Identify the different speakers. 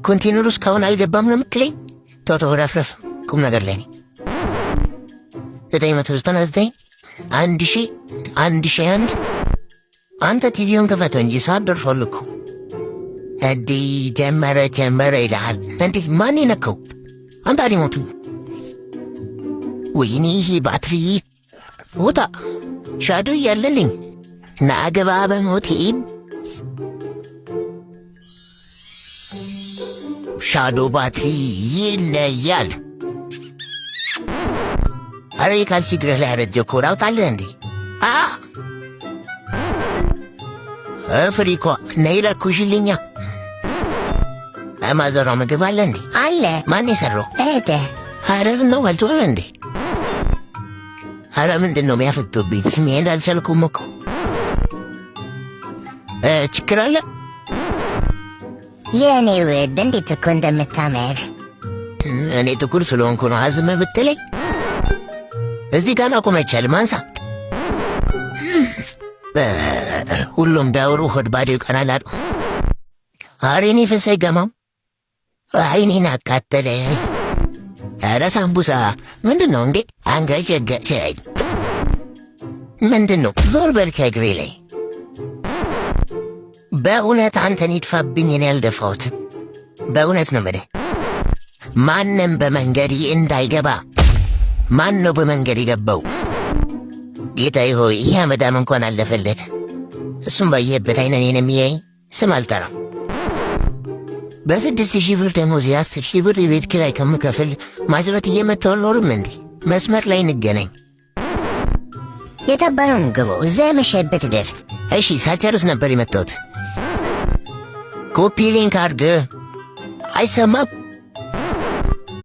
Speaker 1: ኮንቴነሩ እስካሁን አልገባም ነው የምትለኝ? ቶቶ ረፍረፍ ቁም ነገር ላይ ነኝ። 999 1001 አንተ ቲቪውን ክፈተው እንጂ ሰዓት ደርሷል እኮ። እንዲህ ጀመረ ይልሃል። እንዲህ ማን ነካው? አንተ ሪሞቱ። ወይኔ ይሄ ባትሪ ውጣ። ሻዶ እያለልኝ ናገባ በሞቴ ሻዶ ባትሪ ይለያል። አረ የካልሲ ግረህ ላይ ያረጀ ኮራው ታለ እንዴ? ፍሪኮ ነይለ ኩሽልኛ አማዘሯ ምግብ አለ እንዴ?
Speaker 2: አለ።
Speaker 1: ማን የሰራው?
Speaker 2: እህቴ።
Speaker 1: ሐረር ነው አልተወም እንዴ? ኧረ ምንድን ነው የሚያፈጡብኝ? መሄድ አልቻልኩም እኮ። ችግር አለ?
Speaker 2: የእኔ ውድ እንዴት እኮ እንደምታምር።
Speaker 1: እኔ ጥቁር ስለሆንኩ ነው አዝም ብትለኝ? እዚህ ጋር ማቆም አይቻልም። አንሳ። ሁሉም ቢያወሩ ሆድ ባዶ ይቀናል አሉ። አሬኔ ፈሳይ ገማም አይኔን አቃጠለ። ኧረ ሳምቡሳ ምንድን ነው እንዴ? አንገጨገጨኝ። ምንድን ነው? ዞር በል ከእግሬ ላይ። በእውነት አንተን ይድፋብኝ፣ እኔ ያልደፋሁት በእውነት ነው የምልህ። ማንም በመንገድ እንዳይገባ። ማን ነው በመንገድ የገባው? ጌታዬ ሆይ ይህ አመዳም እንኳን አለፈለት። እሱም ባየህበት አይነን የሚያይ ስም አልጠራም። በ6,000 ብር ደሞዝ 10,000 ብር የቤት ኪራይ ከምከፍል ማዝረት እየመታው ኖርም እንዴ? መስመር ላይ እንገናኝ።
Speaker 2: የታባነውን ግበው እዛ የመሸበት ድር።
Speaker 1: እሺ ሳልጨርስ ነበር የመጣሁት። ኮፒ ሊንክ አድርግ። አይሰማም?